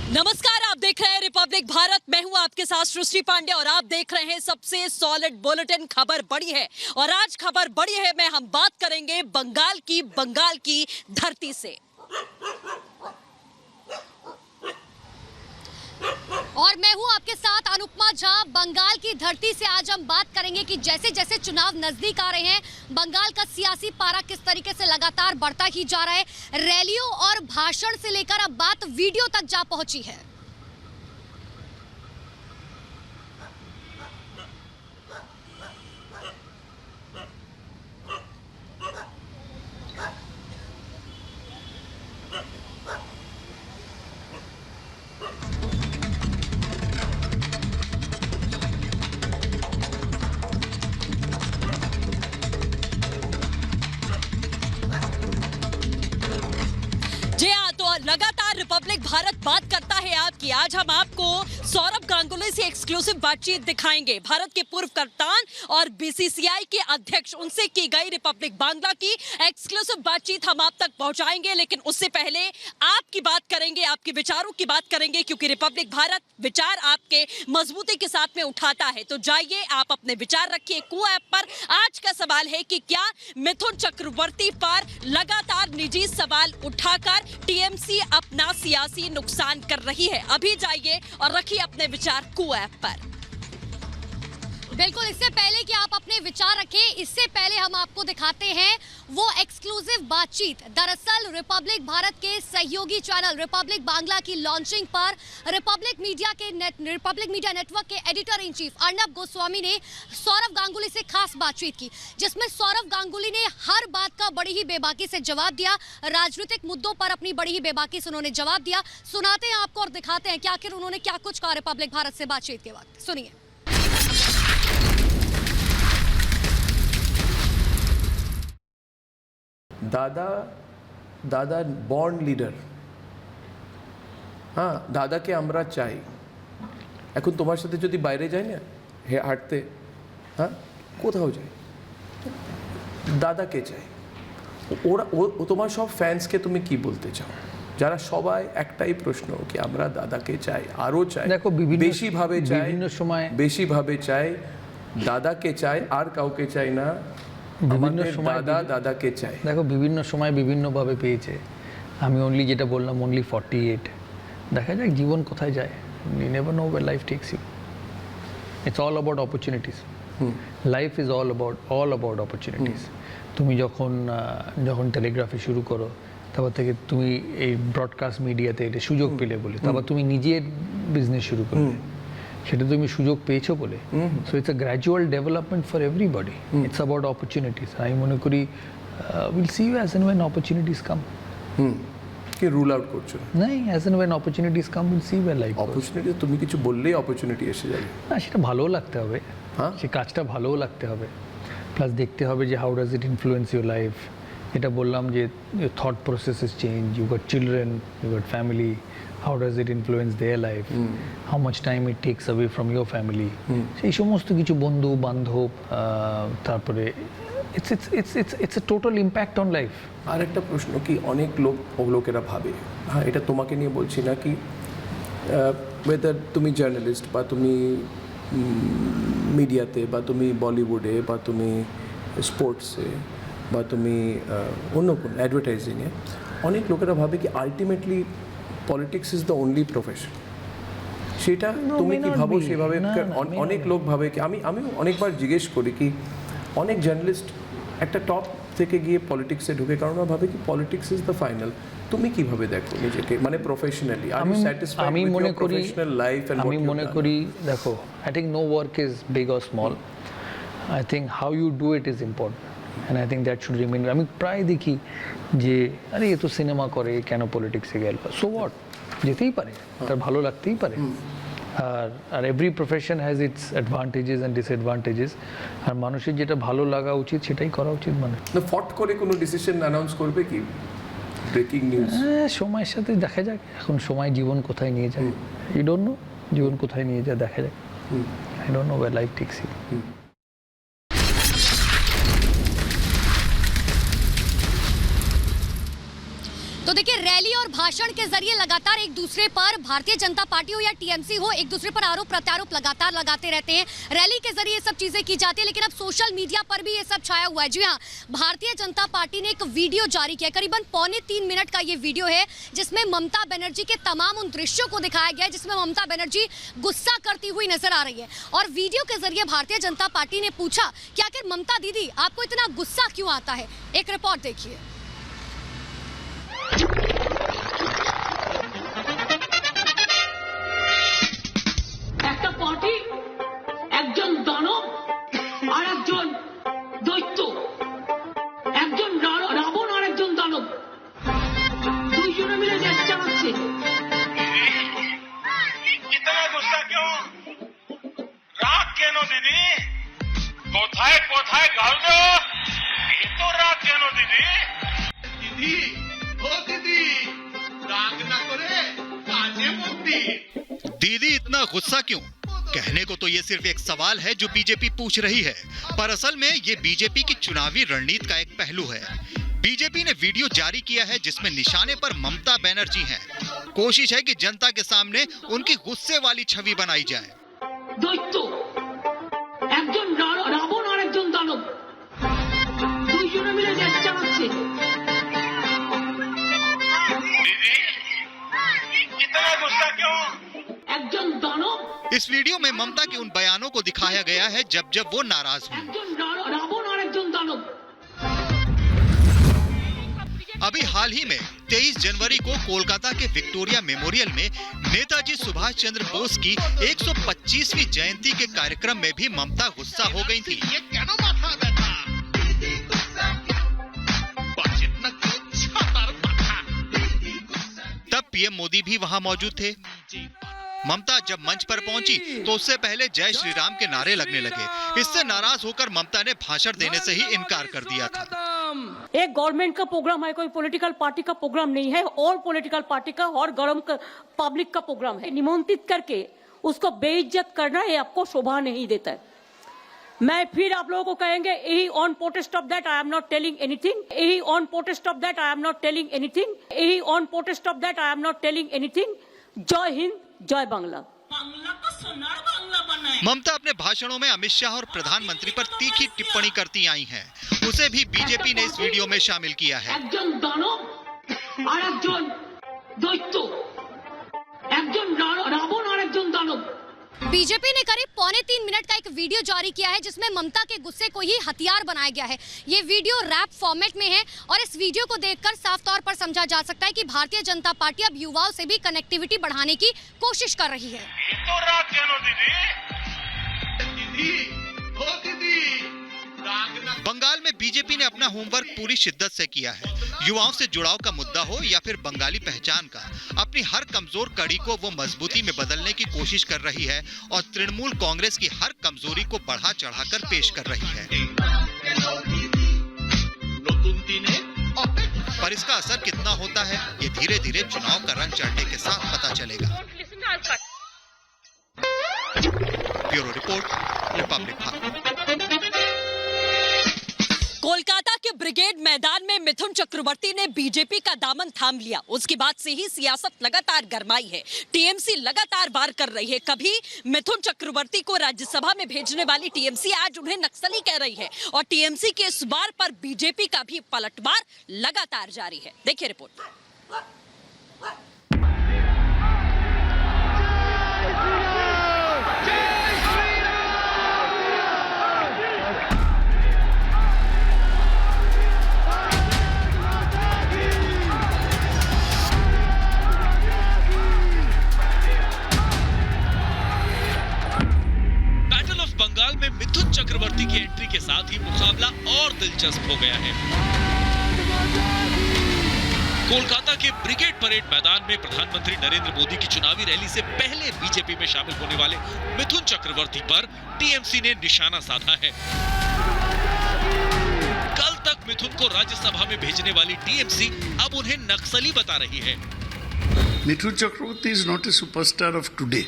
नमस्कार, आप देख रहे हैं रिपब्लिक भारत। मैं हूं आपके साथ सृष्टि पांडे और आप देख रहे हैं सबसे सॉलिड बुलेटिन। खबर बड़ी है और आज खबर बड़ी है में हम बात करेंगे बंगाल की धरती से। और मैं हूं आपके साथ अनुपमा झा। बंगाल की धरती से आज हम बात करेंगे कि जैसे जैसे चुनाव नजदीक आ रहे हैं, बंगाल का सियासी पारा किस तरीके से लगातार बढ़ता ही जा रहा है। रैलियों और भाषण से लेकर अब बात वीडियो तक जा पहुंची है। जी हाँ, तो लगातार रिपब्लिक भारत बात करता है आपकी। आज हम आपको सौरभ गांगुली से एक्सक्लूसिव बातचीत दिखाएंगे। भारत के पूर्व कप्तान और बीसीसीआई के अध्यक्ष, उनसे की गई रिपब्लिक बांग्ला की एक्सक्लूसिव बातचीत हम आप तक पहुंचाएंगे। लेकिन उससे पहले आपकी बात करेंगे, आपके विचारों की बात करेंगे, क्योंकि रिपब्लिक भारत विचार आपके मजबूती के साथ में उठाता है। तो जाइए, आप अपने विचार रखिए कू ऐप पर। आज का सवाल है कि क्या मिथुन चक्रवर्ती पर लगातार निजी सवाल उठाकर टीएमसी अपना सियासी नुकसान कर रही है? अभी जाइए और रखिए अपने विचार कू ऐप पर। बिल्कुल, इससे पहले कि आप अपने विचार रखें, इससे पहले हम आपको दिखाते हैं वो एक्सक्लूसिव बातचीत। दरअसल रिपब्लिक भारत के सहयोगी चैनल रिपब्लिक बांग्ला की लॉन्चिंग पर रिपब्लिक मीडिया नेटवर्क के editor in chief Arnab Goswami ने सौरभ गांगुली से खास बातचीत की, जिसमें सौरभ गांगुली ने हर बात का बड़ी ही बेबाकी से जवाब दिया। राजनीतिक मुद्दों पर अपनी बड़ी ही बेबाकी से उन्होंने जवाब दिया। सुनाते हैं आपको और दिखाते हैं कि आखिर उन्होंने क्या कुछ कहा रिपब्लिक भारत से बातचीत के वक्त। सुनिए। দাদা বর্ন লিডার। হ্যাঁ, দাদাকে আমরা চাই। এখন তোমার সাথে যদি বাইরে যাই না হাঁটতে, হ্যাঁ কোথাও যাই, দাদাকে চাই। ও তোমার সব ফ্যান্সকে তুমি কি বলতে চাও, যারা সবাই একটাই প্রশ্ন কি আমরা দাদাকে চাই, আরও চাই, দেখো বেশিভাবে চাই, বিভিন্ন সময় বেশিভাবে চাই, দাদাকে চাই, আর কাউকে চাই না। বিভিন্ন সময় দাদাকে চাই। দেখো বিভিন্ন সময় বিভিন্নভাবে পেয়েছে। আমি অনলি যেটা বললাম অনলি 48। দেখা যাক জীবন কোথায় যায়। You never know where life takes you. It's all about opportunities. Life is all about opportunities. তুমি যখন টেলিগ্রাফি শুরু করো, তারপর থেকে তুমি এই ব্রডকাস্ট মিডিয়াতে এটা সুযোগ পেলে বলে, তারপর তুমি নিজের বিজনেস শুরু করলে, সেটা তুমি সুযোগ পেয়েছো বলে। So it's a gradual development for everybody. It's about opportunities. আমি মনে করি will see you as and when opportunities come. কি রুল আউট করছো? নাই, as and when opportunities come will see your life. Opportunity তুমি কিছু বললেই অপরচুনিটি এসে যাবে না, সেটা ভালোও লাগতে হবে। হ্যাঁ, সে কাজটা ভালোও লাগতে হবে। প্লাস দেখতে হবে যে how does it influence your life. এটা বললাম যে your thought processes change, you got children, you got family, how does it influence their life, how much time it takes away from your family, সেই সমস্ত কিছু বন্ধু বান্ধব, তারপরে it's a total impact on life. আর একটা প্রশ্ন কি অনেক লোকেরা ভাবে, হ্যাঁ এটা তোমাকে নিয়ে বলছি না, কি ওয়েদার তুমি জার্নালিস্ট বা তুমি মিডিয়াতে বা তুমি বলিউডে বা তুমি স্পোর্টসে বা তুমি অন্য কোনো অ্যাডভার্টাইজিংয়ে, অনেক লোকেরা ভাবে কি ultimately politics is the only profession. সেটা তুমি কি ভাবো সেভাবে? অনেক লোক ভাবে কি, আমি অনেকবার জিজ্ঞেস করি কি অনেক জার্নালিস্ট একটা টপ থেকে গিয়ে পলিটিক্সে ঢুকে, কারণ ওরা ভাবে কি পলিটিক্স ইজ দ্য ফাইনাল। তুমি কিভাবে দেখো নিজেকে, মানে প্রফেশনালি? আমি মনে করি দেখো, I think no work is big or small, I think how you do it is important, and I think that should remain. আমি প্রায় দেখি যে আরে এ তো সিনেমা করে, কেন পলিটিক্সে গেল? সো হোয়াট, যেতেই পারে, তার ভালো লাগতেই পারে। আর every profession has its advantages and disadvantages. আর মানুষের যেটা ভালো লাগা উচিত সেটাই করা উচিত। মানে ফট করে কোনো ডিসিশন অ্যানাউন্স করবে কি? ব্রেকিং নিউজ সময়ের সাথে দেখা যাক। এখন সময় জীবন কোথায় নিয়ে যায়, ইউ ডোন্ট নো। জীবন কোথায় নিয়ে যায় দেখা যাক। I don't know where life takes you. तो देखिए, रैली और भाषण के जरिए लगातार एक दूसरे पर, भारतीय जनता पार्टी हो या टीएमसी हो, एक दूसरे पर आरोप प्रत्यारोप लगातार लगाते रहते हैं। रैली के जरिए सब चीजें की जाती है, लेकिन अब सोशल मीडिया पर भी ये सब छाया हुआ है। जी हाँ, भारतीय जनता पार्टी ने एक वीडियो जारी किया, करीबन 3.25 मिनट का ये वीडियो है, जिसमें ममता बनर्जी के तमाम उन दृश्यों को दिखाया गया है जिसमें ममता बनर्जी गुस्सा करती हुई नजर आ रही है। और वीडियो के जरिए भारतीय जनता पार्टी ने पूछा कि आखिर ममता दीदी आपको इतना गुस्सा क्यों आता है। एक रिपोर्ट देखिए। একটা পার্টি, একজন দানব আর একজন দৈত্য, একজন রাবণ আর একজন দানব, দুইজনে মিলে দেশ চালাচ্ছে। इतना गुस्सा क्यों? राग केन दीदी? कोथाय कोथाय घाल दो, ये तो राग केन दीदी? दीदी, ओ दीदी, राग ना करे, काजे मुक्ति। दीदी इतना गुस्सा क्यों? कहने को तो ये सिर्फ एक सवाल है जो बीजेपी पूछ रही है, पर असल में ये बीजेपी की चुनावी रणनीति का एक पहलू है। बीजेपी ने वीडियो जारी किया है जिसमें निशाने पर ममता बनर्जी हैं। कोशिश है कि जनता के सामने उनकी गुस्से वाली छवि बनाई जाए। দৈত্য, একজন রাবণ আর একজন দানব, দুইজনে মিলে দেশ চালাচ্ছে। दीदी, इतना गुस्सा क्यों? একজন দানব, इस वीडियो में ममता के उन बयानों को दिखाया गया है जब जब वो नाराज हुई। একজন রাবণ আর একজন দানব। अभी हाल ही में 23 जनवरी को कोलकाता के विक्टोरिया मेमोरियल में नेताजी सुभाष चंद्र बोस की 125वीं जयंती के कार्यक्रम में भी ममता गुस्सा हो गई थी। ये केन माथा बैठा? बातचीत न छातर माथा। तब पीएम मोदी भी वहां मौजूद थे। ममता जब मंच पर पहुंची तो उससे पहले जय श्री राम के नारे लगने लगे। इससे नाराज होकर ममता ने भाषण देने से ही इनकार कर दिया था। एक गवर्नमेंट का प्रोग्राम है, कोई पॉलिटिकल पार्टी का प्रोग्राम नहीं है, और पॉलिटिकल पार्टी का और गरम पब्लिक का प्रोग्राम है। निमंत्रित करके उसको बेइज्जत करना ये आपको शोभा नहीं देता है। मैं फिर आप लोगों को कहेंगे, यही on protest of that I am not telling anything, यही on protest of that I am not telling anything, यही on protest of that I am not telling anything. जय हिंद, जय बांग्ला। ममता अपने भाषणों में अमित शाह और प्रधानमंत्री पर तीखी टिप्पणी करती आई हैं। उसे भी बीजेपी ने इस वीडियो में शामिल किया है। একজন দানব আর একজন দৈত্য, একজন রাবণ আর একজন দানব। बीजेपी ने करीब 3.25 मिनट का एक वीडियो जारी किया है जिसमें ममता के गुस्से को ही हथियार बनाया गया है। ये वीडियो रैप फॉर्मेट में है और इस वीडियो को देखकर साफ तौर पर समझा जा सकता है कि भारतीय जनता पार्टी अब युवाओं से भी कनेक्टिविटी बढ़ाने की कोशिश कर रही है। ये तो राग केन दीदी? दीदी, ओ दीदी, राग न। बंगाल में बीजेपी ने अपना होमवर्क पूरी शिद्दत से किया है। युवाओं से जुड़ाव का मुद्दा हो या फिर बंगाली पहचान का, अपनी हर कमजोर कड़ी को वो मजबूती में बदलने की कोशिश कर रही है और तृणमूल कांग्रेस की हर कमजोरी को बढ़ा चढ़ाकर पेश कर रही है। पर इसका असर कितना होता है, ये धीरे धीरे चुनाव का रंग चढ़ने के साथ पता चलेगा। Bureau report, Republic Bharat. Kolkata के ब्रिगेड मैदान में मिथुन चक्रवर्ती ने बीजेपी का दामन थाम लिया। उसके बाद से ही सियासत लगातार गरमाई है। टीएमसी लगातार वार कर रही है। कभी मिथुन चक्रवर्ती को राज्यसभा में भेजने वाली टीएमसी आज उन्हें नक्सली कह रही है और टीएमसी के इस वार पर बीजेपी का भी पलटवार लगातार जारी है। देखिए रिपोर्ट। बंगाल में मिथुन चक्रवर्ती की एंट्री के साथ ही मुकाबला और दिलचस्प हो गया है। कोलकाता के ब्रिगेड परेड मैदान में प्रधानमंत्री नरेंद्र मोदी की चुनावी रैली से पहले बीजेपी में शामिल होने वाले मिथुन चक्रवर्ती पर टीएमसी ने निशाना साधा है। कल तक मिथुन को राज्यसभा में भेजने वाली टीएमसी अब उन्हें नक्सली बता रही है। Mithun Chakraborty is not a superstar of today.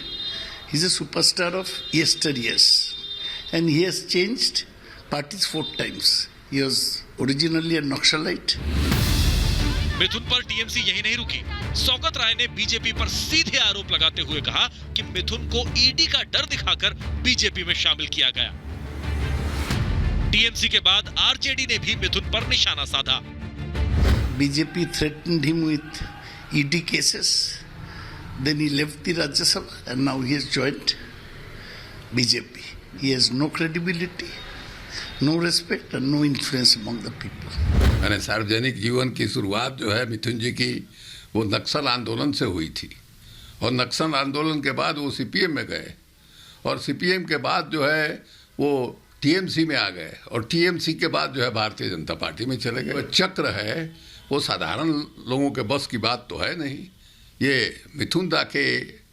He's a superstar of yesteryears. And he has changed parties 4 times. He was originally a Naxalite. मिथुन पर टीएमसी यही नहीं रुकी। शौकत राय ने बीजेपी पर सीधे आरोप लगाते हुए कहा कि मिथुन को ईडी का डर दिखाकर बीजेपी में शामिल किया गया। टीएमसी के बाद आरजेडी ने भी मिथुन पर निशाना साधा। BJP threatened him with ED cases. Then he left the Rajya Sabha and now he has joined BJP. He has no credibility, no respect and no influence among the people. मैंने सार्वजनिक जीवन की शुरुआत जो है मिथुन जी की वो नक्सल आंदोलन से हुई थी और नक्सल आंदोलन के बाद वो सीपीएम में गए और सीपीएम के बाद जो है वो टीएमसी में आ गए और टीएमसी के बाद जो है भारतीय जनता पार्टी में चले गए। चक्र है वो साधारण लोगों के बस की बात तो है नहीं, ये मिथुन दा के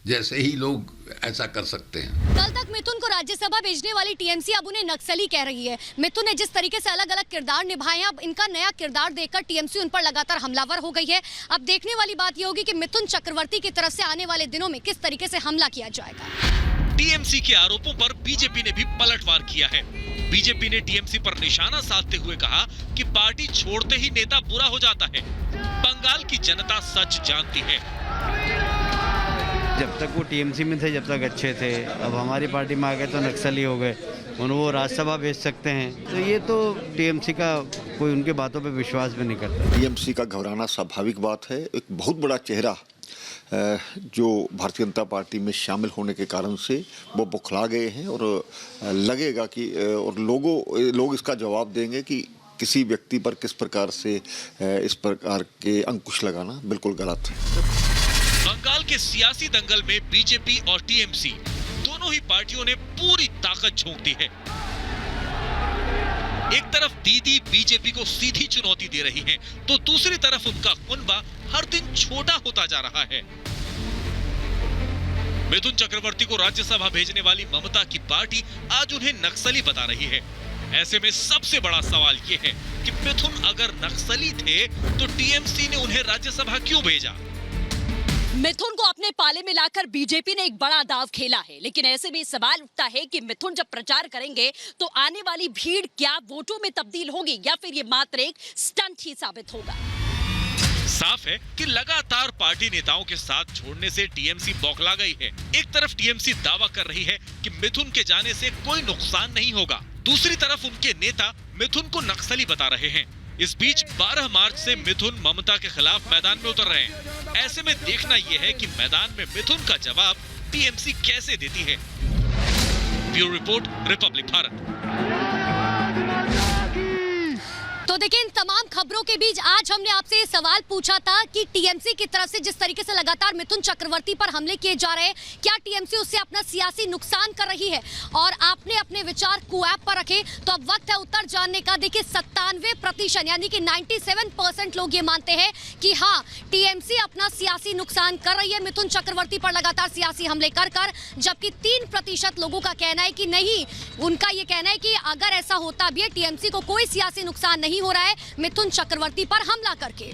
जैसे ही लोग ऐसा कर सकते हैं। कल तक मिथुन को राज्यसभा भेजने वाली टीएमसी अब उन्हें नक्सली कह रही है। मिथुन ने जिस तरीके से अलग अलग किरदार निभाए हैं, अब इनका नया किरदार देखकर टीएमसी उन पर लगातार हमलावर हो गई है। अब देखने वाली बात यह होगी कि मिथुन चक्रवर्ती की तरफ से आने वाले दिनों में किस तरीके से हमला किया जाएगा। टीएमसी के आरोपों पर बीजेपी ने भी पलटवार किया है। बीजेपी ने टीएमसी पर निशाना साधते हुए कहा कि पार्टी छोड़ते ही नेता बुरा हो जाता है। बंगाल की जनता सच जानती है। जब तक वो टीएमसी में थे जब तक अच्छे थे, अब हमारी पार्टी में आ गए तो नक्सली हो गए, वो राज्यसभा भेज सकते हैं। तो ये तो टीएमसी का कोई उनके बातों पे विश्वास भी नहीं करता। टीएमसी का घबराना स्वाभाविक बात है। एक बहुत बड़ा चेहरा जो भारतीय जनता पार्टी में शामिल होने के कारण से वो बौखला गए हैं और लगेगा कि और लोग इसका जवाब देंगे कि किसी व्यक्ति पर किस प्रकार से इस प्रकार के अंकुश लगाना बिल्कुल गलत है। बंगाल के सियासी दंगल में बीजेपी और टीएमसी दोनों ही पार्टियों ने पूरी ताकत झोंक दी है। एक तरफ दीदी बीजेपी को सीधी चुनौती दे रही हैं, तो दूसरी तरफ उनका कुनबा हर दिन छोटा होता जा रहा है। मिथुन चक्रवर्ती को राज्यसभा भेजने वाली ममता की पार्टी आज उन्हें नक्सली बता रही है। ऐसे में सबसे बड़ा सवाल ये है कि मिथुन अगर नक्सली थे तो टीएमसी ने उन्हें राज्यसभा क्यों भेजा? मिथुन को अपने पाले में लाकर बीजेपी ने एक बड़ा दाव खेला है, लेकिन ऐसे में सवाल उठता है कि मिथुन जब प्रचार करेंगे तो आने वाली भीड़ क्या वोटों में तब्दील होगी या फिर ये मात्र एक स्टंट ही साबित होगा। साफ है कि लगातार पार्टी नेताओं के साथ छोड़ने से टीएमसी बौखला गई है। एक तरफ टीएमसी दावा कर रही है कि मिथुन के जाने से कोई नुकसान नहीं होगा, दूसरी तरफ उनके नेता मिथुन को नक्सली बता रहे हैं। इस बीच 12 मार्च से मिथुन ममता के खिलाफ मैदान में उतर रहे हैं। ऐसे में देखना यह है कि मैदान में मिथुन का जवाब टीएमसी कैसे देती है। Bureau report, Republic Bharat. तो देखिए, इन तमाम खबरों के बीच आज हमने आपसे ये सवाल पूछा था कि टीएमसी की तरफ से जिस तरीके से लगातार मिथुन चक्रवर्ती पर हमले किए जा रहे हैं, क्या टीएमसी उससे अपना सियासी नुकसान कर रही है? और आपने अपने विचार कुऐप पर रखे, तो अब वक्त है उत्तर जानने का। देखिए, 97% यानी कि 97% लोग ये मानते हैं कि हाँ, टीएमसी अपना सियासी नुकसान कर रही है मिथुन चक्रवर्ती पर लगातार सियासी हमले कर कर, जबकि 3% लोगों का कहना है कि नहीं। उनका ये कहना है कि अगर ऐसा होता भी है, टीएमसी को कोई सियासी नुकसान नहीं हो रहा है मिथुन चक्रवर्ती पर हमला करके।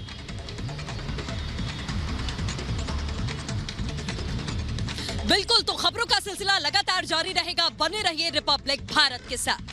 बिल्कुल, तो खबरों का सिलसिला लगातार जारी रहेगा। बने रहिए रिपब्लिक भारत के साथ।